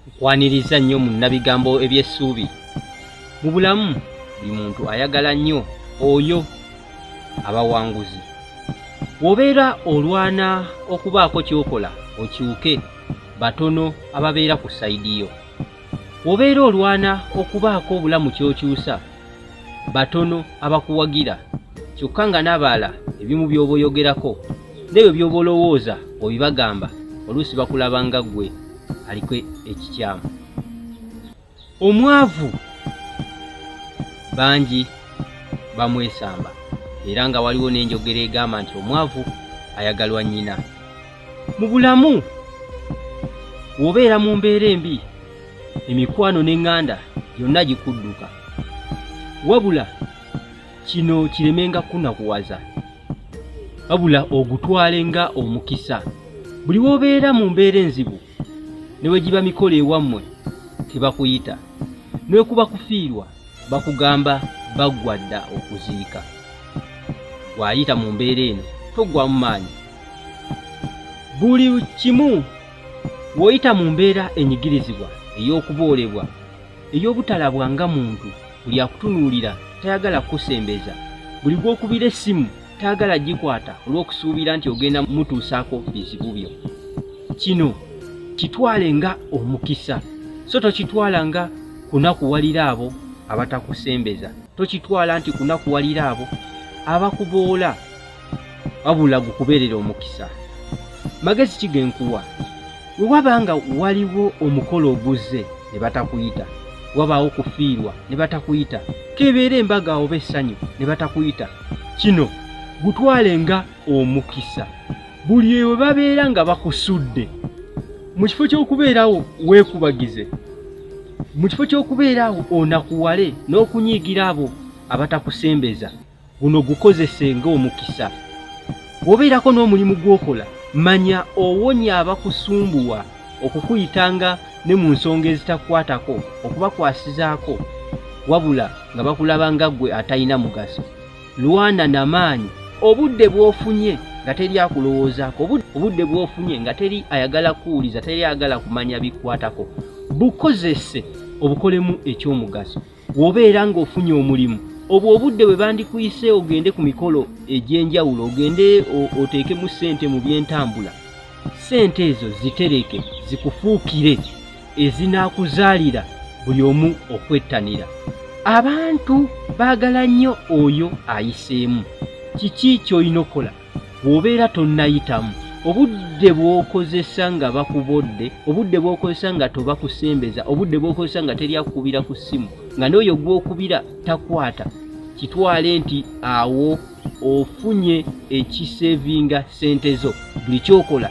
Nkwaniriza nnyo mu nnabigambo eby'essuubi. Mu bulamu buli muntu ayagala nnyo oyo abawanguzi. Bw'obeera olwana okubaako ky'okola okyuke, batono ababeera ku sayidi yo. Bw'obeera olwana okubaako obulamu ky'okyusa, batono abakuwagira. Kyokka nga n'abalala ebimu by'oba oyogerako n'ebyo by'oba olowooza obibagamba, oluusi bakulaba nga ggwe aliko ekikyamu. Omwavu bangi bamwesamba, era nga waliwo n'enjogera egamba nti omwavu ayagalwa nnyina. Mu bulamu bw'obeera mu mbeera embi, emikwano n'eŋŋanda yonna gikudduka, wabula kino kiremenga kunakuwaza, wabula ogutwale nga omukisa. Buli w'obeera mu mbeera enzibu, ne bwe giba mikolo ewammwe tebakuyita, ne bwe kuba kufiirwa bakugamba baggwa dda okuziika. Bw'ayita mu mbeera eno toggwamu maanyi. Buli kimu bw'oyita mu mbeera enyigirizibwa ey'okuboolebwa, ey'obutalabwa nga muntu, buli akutunuulira tayagala kukusembeza, buli gw'okubira essimu tayagala gikwata olw'okusuubira nti ogenda mutuusaako bizibu byo. Kino kitwale nga omukisa, so tokitwala nga kunakuwalira abo abatakusembeza, tokitwala nti kunakuwalira abo abakuboola, wabula gukubeerera omukisa. Magezi ki genkuwa? Bwe waba nga waliwo omukolo oguzze ne batakuyita, wabaawo kufiirwa ne batakuyita, kebeera embaga oba essanyu ne batakuyita, kino gutwale nga omukisa. Buli ewe babeera nga bakusudde, mu kifo ky'okubeerawo weekubagize, mu kifo ky'okubeerawo onakuwale n'okunyiigira abo abatakusembeza, guno gukozese ng'omukisa. Bw'obeerako n'omulimu gw'okola, manya owonya abakusumbuwa okukuyitanga ne mu nsonga ezitakwatako, okubakwasizaako, wabula nga bakulaba nga ggwe atalina mugaso. Lwana n'amaanyi obudde bw'ofunye nga teri akulowoozaako, obudde bw'ofunye nga teri ayagala kuwuliza, teri ayagala kumanya bikwatako, bukozese obukolemu eky'omugaso. Bw'obeera ng'ofunye omulimu, obwo obudde bwe bandikuyise ogende ku mikolo egy'enjawulo, ogende oteekemu ssente mu by'entambula, ssente ezo zitereke zikufuukire ezinaakuzaalira buli omu okwettanira. Abantu baagala nnyo oyo ayiseemu. Kiki ky'olina okukola bw'obeera tonnayitamu? Obudde bw'okozesa nga bakubodde, obudde bw'okozesa nga tobakusembeza, obudde bw'okozesa nga teri akukubira ku ssimu, nga n'oyo gw'okubira takwata, kitwale nti awo ofunye ekisevinga ssente zo. Buli kyokola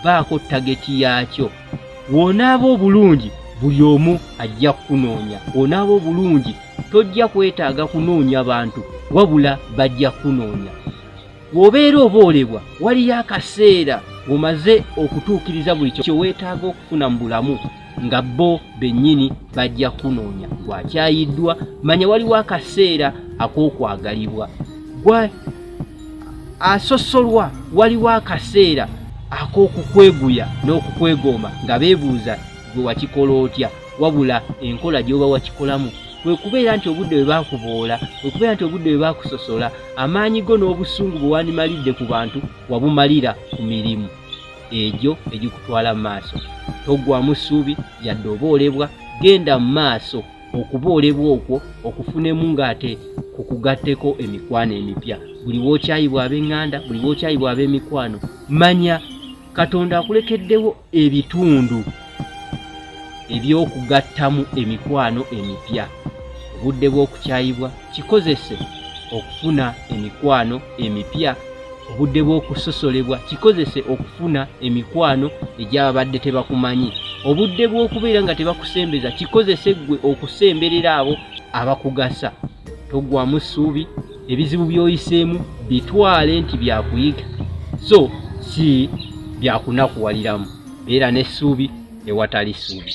baako tageti yaakyo. W'onaaba obulungi, buli omu ajja kukunoonya. W'onaaba obulungi, tojja kwetaaga kunoonya bantu, wabula bajja kunoonya. Bw'obeera oboolebwa, waliyo akaseera omaze okutuukiriza buli kyo weetaaga okufuna mu bulamu, nga bo bennyini bajja kunoonya. Bw'akyayiddwa, manya waliwo akaseera ak'okwagalibwa. Gwe asosolwa, waliwo akaseera ak'okukweguya n'okukwegomba, nga beebuuza gwe wakikola otya, wabula enkola gy'oba wakikolamu. Bwe kubeera nti obudde bwe baakuboola, bwe kubeera nti obudde bwe baakusosola, amaanyi go n'obusungu bwe wandimalidde ku bantu wabumalira ku mirimu egyo egikutwala mu maaso. Toggwamu ssuubi yadde oboolebwa, genda mu maaso okuboolebwa okwo okufunemu ng'ate kukugatteko emikwano emipya. Buli w'okyayibwa ab'eŋŋanda, buli w'okyayibwa ab'emikwano, manya Katonda akulekeddewo ebitundu eby'okugattamu emikwano emipya. Obudde bw'okukyayibwa kikozese okufuna emikwano emipya. Obudde bw'okusosolebwa kikozese okufuna emikwano egy'ababadde tebakumanyi. Obudde bw'okubeera nga tebakusembeza kikozese ggwe okusemberera abo abakugasa. Toggwamu ssuubi, ebizibu by'oyiseemu bitwale nti byakuyiga, so si byakunakuwaliramu. Beera n'essuubi ewatali ssuubi.